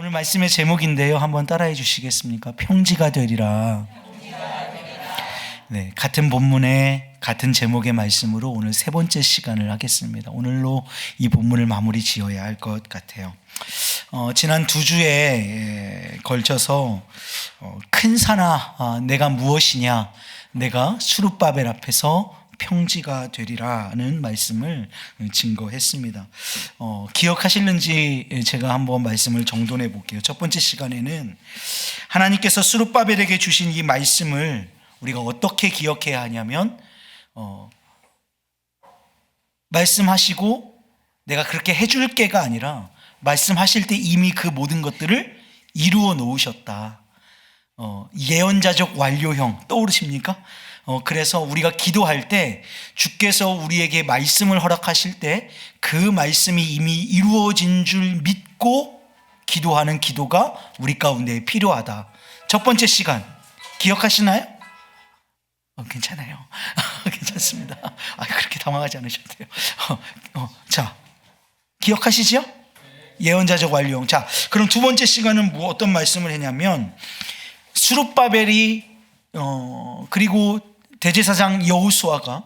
오늘 말씀의 제목인데요. 한번 따라해 주시겠습니까? 평지가 되리라. 네, 같은 본문의 같은 제목의 말씀으로 오늘 세 번째 시간을 하겠습니다. 오늘로 이 본문을 마무리 지어야 할 것 같아요. 지난 두 주에 걸쳐서 큰 산아 내가 무엇이냐, 내가 수룹바벨 앞에서 평지가 되리라는 말씀을 증거했습니다. 기억하실는지 제가 한번 말씀을 정돈해 볼게요. 첫 번째 시간에는 하나님께서 수룹바벨에게 주신 이 말씀을 우리가 어떻게 기억해야 하냐면 말씀하시고 내가 그렇게 해줄 게가 아니라 말씀하실 때 이미 그 모든 것들을 이루어 놓으셨다. 예언자적 완료형 떠오르십니까? 그래서 우리가 기도할 때 주께서 우리에게 말씀을 허락하실 때 그 말씀이 이미 이루어진 줄 믿고 기도하는 기도가 우리 가운데 필요하다. 첫 번째 시간 기억하시나요? 괜찮아요. 괜찮습니다. 그렇게 당황하지 않으셔도 돼요. 자, 기억하시죠? 예언자적 완료형. 자, 그럼 두 번째 시간은 어떤 말씀을 했냐면 수룹바벨이 그리고 대제사장 여호수아가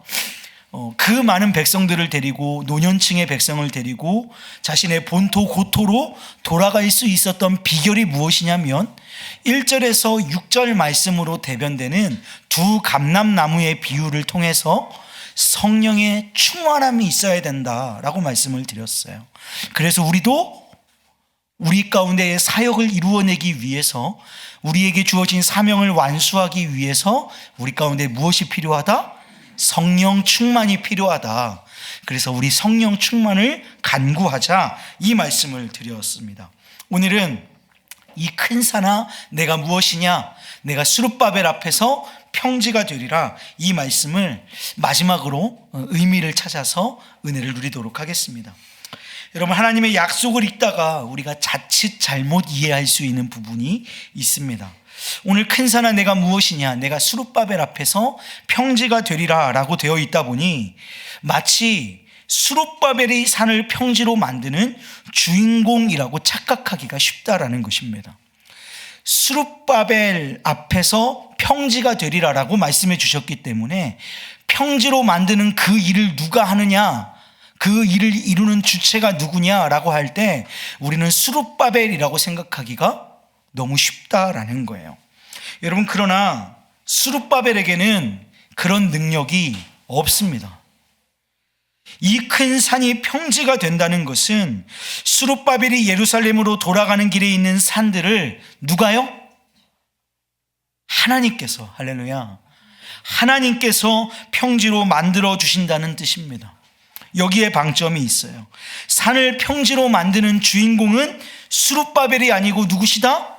그 많은 백성들을 데리고 노년층의 백성을 데리고 자신의 본토 고토로 돌아갈 수 있었던 비결이 무엇이냐면 1절에서 6절 말씀으로 대변되는 두 감람나무의 비유를 통해서 성령의 충만함이 있어야 된다라고 말씀을 드렸어요. 그래서 우리도 우리 가운데의 사역을 이루어내기 위해서, 우리에게 주어진 사명을 완수하기 위해서 우리 가운데 무엇이 필요하다? 성령 충만이 필요하다. 그래서 우리 성령 충만을 간구하자, 이 말씀을 드렸습니다. 오늘은 이 큰 산아 내가 무엇이냐, 내가 수룹바벨 앞에서 평지가 되리라, 이 말씀을 마지막으로 의미를 찾아서 은혜를 누리도록 하겠습니다. 여러분, 하나님의 약속을 읽다가 우리가 자칫 잘못 이해할 수 있는 부분이 있습니다. 오늘 큰 산아 내가 무엇이냐, 내가 수룹바벨 앞에서 평지가 되리라 라고 되어 있다 보니 마치 수룹바벨이 산을 평지로 만드는 주인공이라고 착각하기가 쉽다라는 것입니다. 수룹바벨 앞에서 평지가 되리라 라고 말씀해 주셨기 때문에 평지로 만드는 그 일을 누가 하느냐, 그 일을 이루는 주체가 누구냐라고 할 때 우리는 수룹바벨이라고 생각하기가 너무 쉽다라는 거예요. 여러분, 그러나 수룹바벨에게는 그런 능력이 없습니다. 이 큰 산이 평지가 된다는 것은 수룹바벨이 예루살렘으로 돌아가는 길에 있는 산들을 누가요? 하나님께서, 할렐루야, 하나님께서 평지로 만들어 주신다는 뜻입니다. 여기에 방점이 있어요. 산을 평지로 만드는 주인공은 수룹바벨이 아니고 누구시다?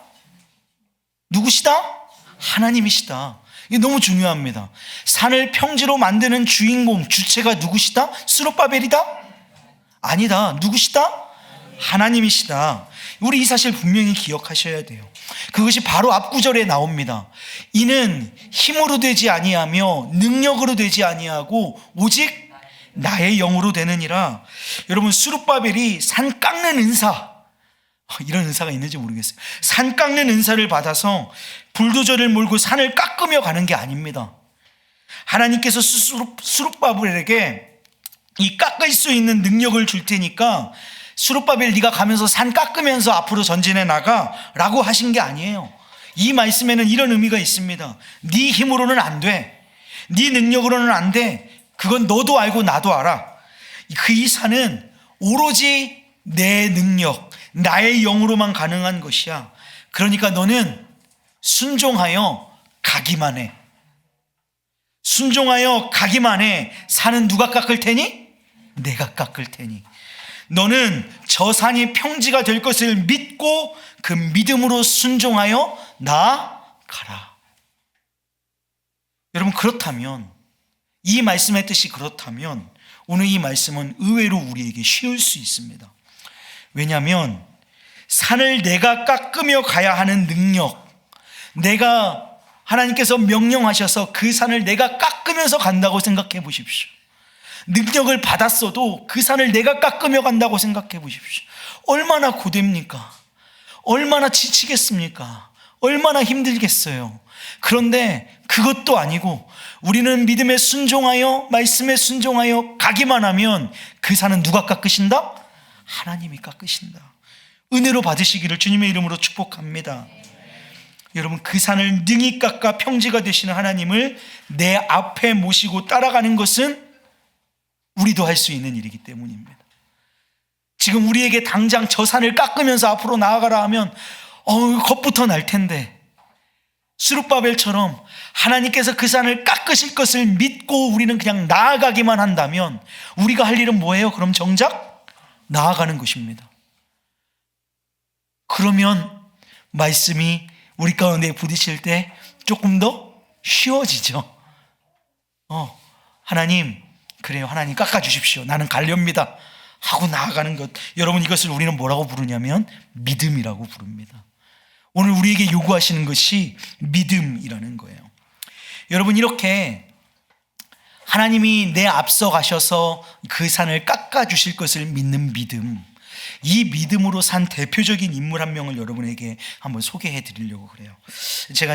하나님이시다. 이게 너무 중요합니다. 산을 평지로 만드는 주인공, 주체가 누구시다? 수룹바벨이다? 아니다. 누구시다? 하나님이시다. 우리 이 사실 분명히 기억하셔야 돼요. 그것이 바로 앞 구절에 나옵니다. 이는 힘으로 되지 아니하며 능력으로 되지 아니하고 오직 나의 영으로 되느니라. 여러분, 수룹바벨이 산 깎는 은사, 이런 은사가 있는지 모르겠어요. 산 깎는 은사를 받아서 불도저를 몰고 산을 깎으며 가는 게 아닙니다. 하나님께서 수룹바벨에게 이 깎을 수 있는 능력을 줄 테니까 수룹바벨 네가 가면서 산 깎으면서 앞으로 전진해 나가 라고 하신 게 아니에요. 이 말씀에는 이런 의미가 있습니다. 네 힘으로는 안 돼, 네 능력으로는 안 돼. 그건 너도 알고 나도 알아. 이 산은 오로지 내 능력, 나의 영으로만 가능한 것이야. 그러니까 너는 순종하여 가기만 해. 순종하여 가기만 해. 산은 누가 깎을 테니? 내가 깎을 테니. 너는 저 산이 평지가 될 것을 믿고 그 믿음으로 순종하여 나아가라. 여러분, 그렇다면, 이 말씀의 뜻이 그렇다면 오늘 이 말씀은 의외로 우리에게 쉬울 수 있습니다. 왜냐하면 산을 내가 깎으며 가야 하는 능력, 내가 하나님께서 명령하셔서 그 산을 내가 깎으면서 간다고 생각해 보십시오. 능력을 받았어도 그 산을 내가 깎으며 간다고 생각해 보십시오. 얼마나 고됩니까? 얼마나 지치겠습니까? 얼마나 힘들겠어요. 그런데 그것도 아니고 우리는 믿음에 순종하여 말씀에 순종하여 가기만 하면 그 산은 누가 깎으신다? 하나님이 깎으신다. 은혜로 받으시기를 주님의 이름으로 축복합니다. 여러분, 그 산을 능히 깎아 평지가 되시는 하나님을 내 앞에 모시고 따라가는 것은 우리도 할 수 있는 일이기 때문입니다. 지금 우리에게 당장 저 산을 깎으면서 앞으로 나아가라 하면 겁부터 날 텐데, 스룹바벨처럼 하나님께서 그 산을 깎으실 것을 믿고 우리는 그냥 나아가기만 한다면 우리가 할 일은 뭐예요? 그럼 정작 나아가는 것입니다. 그러면 말씀이 우리 가운데 부딪힐 때 조금 더 쉬워지죠. 하나님, 그래요, 하나님 깎아주십시오, 나는 갈렵니다 하고 나아가는 것. 여러분, 이것을 우리는 뭐라고 부르냐면 믿음이라고 부릅니다. 오늘 우리에게 요구하시는 것이 믿음이라는 거예요. 여러분, 이렇게 하나님이 내 앞서 가셔서 그 산을 깎아주실 것을 믿는 믿음, 이 믿음으로 산 대표적인 인물 한 명을 여러분에게 한번 소개해 드리려고 그래요. 제가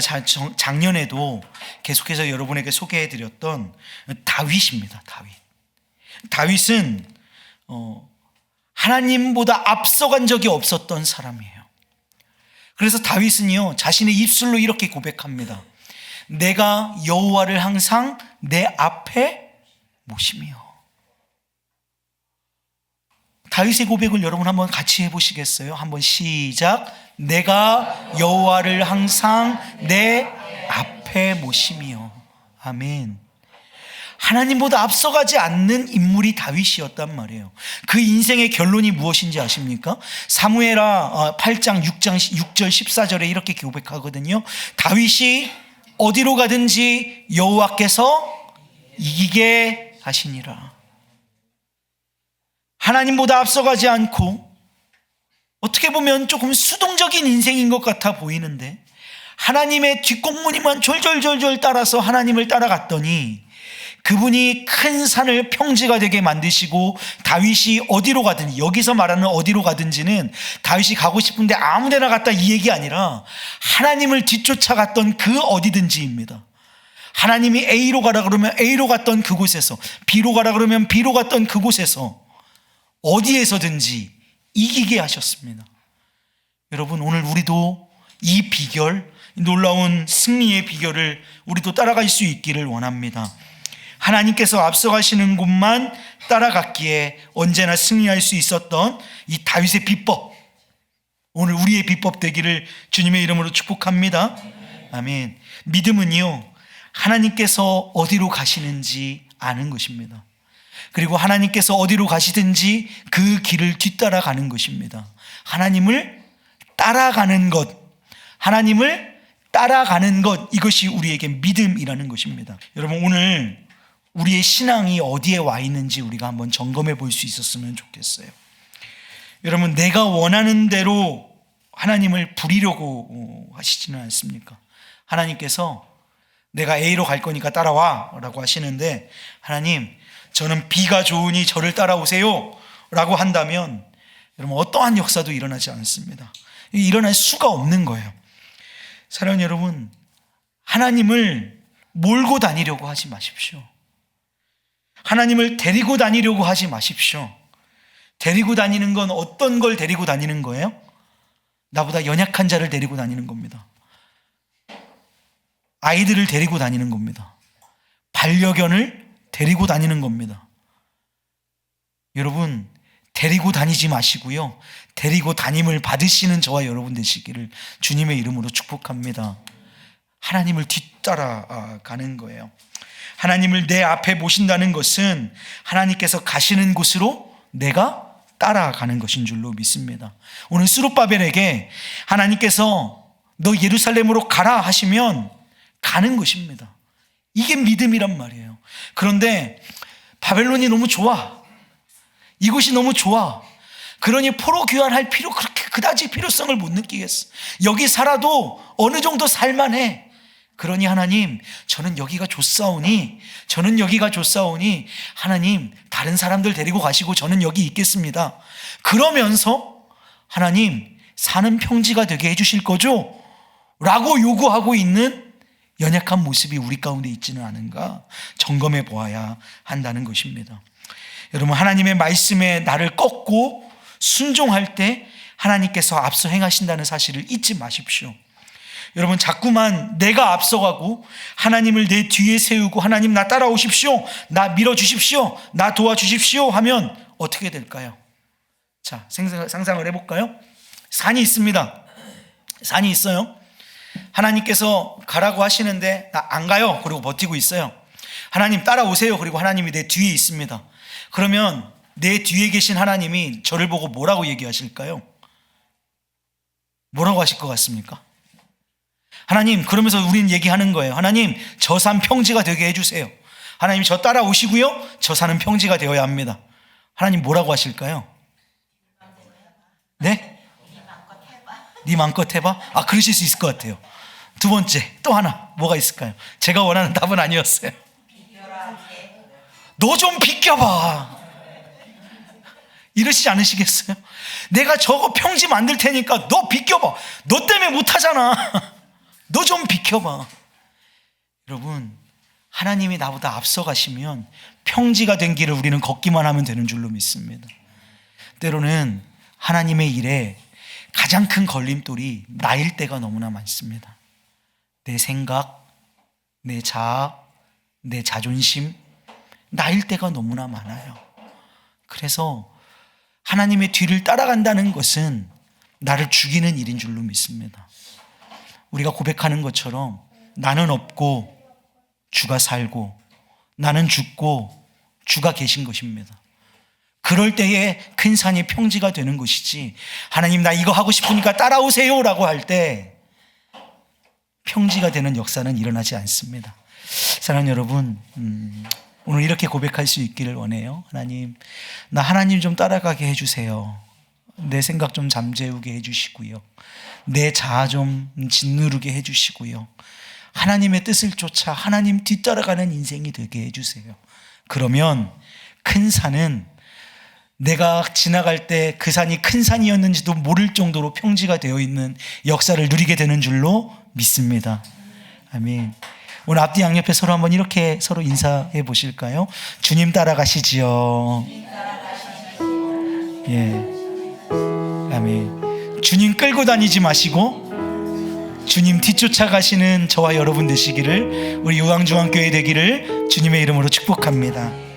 작년에도 계속해서 여러분에게 소개해 드렸던 다윗입니다. 다윗은 하나님보다 앞서간 적이 없었던 사람이에요. 그래서 다윗은요, 자신의 입술로 이렇게 고백합니다. 내가 여호와를 항상 내 앞에 모시며. 다윗의 고백을 여러분 한번 같이 해보시겠어요? 한번 시작. 내가 여호와를 항상 내 앞에 모시며. 아멘. 하나님보다 앞서가지 않는 인물이 다윗이었단 말이에요. 그 인생의 결론이 무엇인지 아십니까? 사무엘하 8장 6절 14절에 이렇게 고백하거든요. 다윗이 어디로 가든지 여호와께서 이기게 하시니라. 하나님보다 앞서가지 않고 어떻게 보면 조금 수동적인 인생인 것 같아 보이는데 하나님의 뒷공무니만 졸졸졸졸 따라서 하나님을 따라갔더니 그분이 큰 산을 평지가 되게 만드시고 다윗이 어디로 가든지, 여기서 말하는 어디로 가든지는 다윗이 가고 싶은데 아무 데나 갔다 이 얘기 아니라 하나님을 뒤쫓아갔던 그 어디든지입니다. 하나님이 A로 가라 그러면 A로 갔던 그곳에서, B로 가라 그러면 B로 갔던 그곳에서 어디에서든지 이기게 하셨습니다. 여러분, 오늘 우리도 이 비결, 놀라운 승리의 비결을 우리도 따라갈 수 있기를 원합니다. 하나님께서 앞서가시는 곳만 따라갔기에 언제나 승리할 수 있었던 이 다윗의 비법, 오늘 우리의 비법 되기를 주님의 이름으로 축복합니다. 아멘. 믿음은요, 하나님께서 어디로 가시는지 아는 것입니다. 그리고 하나님께서 어디로 가시든지 그 길을 뒤따라가는 것입니다. 하나님을 따라가는 것, 하나님을 따라가는 것, 이것이 우리에게 믿음이라는 것입니다. 여러분, 오늘 우리의 신앙이 어디에 와 있는지 우리가 한번 점검해 볼 수 있었으면 좋겠어요. 여러분, 내가 원하는 대로 하나님을 부리려고 하시지는 않습니까? 하나님께서 내가 A로 갈 거니까 따라와 라고 하시는데, 하나님, 저는 B가 좋으니 저를 따라오세요 라고 한다면 여러분, 어떠한 역사도 일어나지 않습니다. 일어날 수가 없는 거예요. 사랑하는 여러분, 하나님을 몰고 다니려고 하지 마십시오. 하나님을 데리고 다니려고 하지 마십시오. 데리고 다니는 건 어떤 걸 데리고 다니는 거예요? 나보다 연약한 자를 데리고 다니는 겁니다. 아이들을 데리고 다니는 겁니다. 반려견을 데리고 다니는 겁니다. 여러분, 데리고 다니지 마시고요, 데리고 다님을 받으시는 저와 여러분 되시기를 주님의 이름으로 축복합니다. 하나님을 뒤따라가는 거예요. 하나님을 내 앞에 모신다는 것은 하나님께서 가시는 곳으로 내가 따라가는 것인 줄로 믿습니다. 오늘 스룹바벨에게 하나님께서 너 예루살렘으로 가라 하시면 가는 것입니다. 이게 믿음이란 말이에요. 그런데 바벨론이 너무 좋아, 이곳이 너무 좋아, 그러니 포로 귀환할 필요, 그렇게 그다지 필요성을 못 느끼겠어. 여기 살아도 어느 정도 살만해. 그러니 하나님, 저는 여기가 좋사오니 하나님, 다른 사람들 데리고 가시고 저는 여기 있겠습니다. 그러면서 하나님, 사는 평지가 되게 해주실 거죠? 라고 요구하고 있는 연약한 모습이 우리 가운데 있지는 않은가 점검해 보아야 한다는 것입니다. 여러분, 하나님의 말씀에 나를 꺾고 순종할 때 하나님께서 앞서 행하신다는 사실을 잊지 마십시오. 여러분, 자꾸만 내가 앞서가고 하나님을 내 뒤에 세우고 하나님 나 따라오십시오, 나 밀어주십시오, 나 도와주십시오 하면 어떻게 될까요? 자, 상상을 해볼까요? 산이 있습니다. 산이 있어요. 하나님께서 가라고 하시는데 나 안 가요. 그리고 버티고 있어요. 하나님 따라오세요. 그리고 하나님이 내 뒤에 있습니다. 그러면 내 뒤에 계신 하나님이 저를 보고 뭐라고 얘기하실까요? 뭐라고 하실 것 같습니까? 하나님, 그러면서 우리는 얘기하는 거예요. 하나님, 저 산 평지가 되게 해주세요. 하나님, 저 따라오시고요, 저 산은 평지가 되어야 합니다. 하나님 뭐라고 하실까요? 네? 네 맘껏 해봐? 아, 그러실 수 있을 것 같아요. 두 번째, 또 하나 뭐가 있을까요? 제가 원하는 답은 아니었어요. 너 좀 비껴봐. 이러시지 않으시겠어요? 내가 저거 평지 만들 테니까 너 비껴봐. 너 때문에 못하잖아. 너 좀 비켜봐. 여러분, 하나님이 나보다 앞서가시면 평지가 된 길을 우리는 걷기만 하면 되는 줄로 믿습니다. 때로는 하나님의 일에 가장 큰 걸림돌이 나일 때가 너무나 많습니다. 내 생각, 내 자아, 내 자존심, 나일 때가 너무나 많아요. 그래서 하나님의 뒤를 따라간다는 것은 나를 죽이는 일인 줄로 믿습니다. 우리가 고백하는 것처럼 나는 없고 주가 살고 나는 죽고 주가 계신 것입니다. 그럴 때에 큰 산이 평지가 되는 것이지, 하나님 나 이거 하고 싶으니까 따라오세요 라고 할 때 평지가 되는 역사는 일어나지 않습니다. 사랑하는 여러분, 오늘 이렇게 고백할 수 있기를 원해요. 하나님, 나 하나님 좀 따라가게 해주세요. 내 생각 좀 잠재우게 해주시고요, 내 자아 좀 짓누르게 해주시고요, 하나님의 뜻을 쫓아 하나님 뒤따라가는 인생이 되게 해주세요. 그러면 큰 산은 내가 지나갈 때 그 산이 큰 산이었는지도 모를 정도로 평지가 되어 있는 역사를 누리게 되는 줄로 믿습니다. 아멘. 오늘 앞뒤 양옆에 서로 한번 이렇게 서로 인사해 보실까요? 주님 따라가시지요. 예. 아멘. 주님 끌고 다니지 마시고 주님 뒤쫓아가시는 저와 여러분 되시기를, 우리 요강중앙교회 되기를 주님의 이름으로 축복합니다.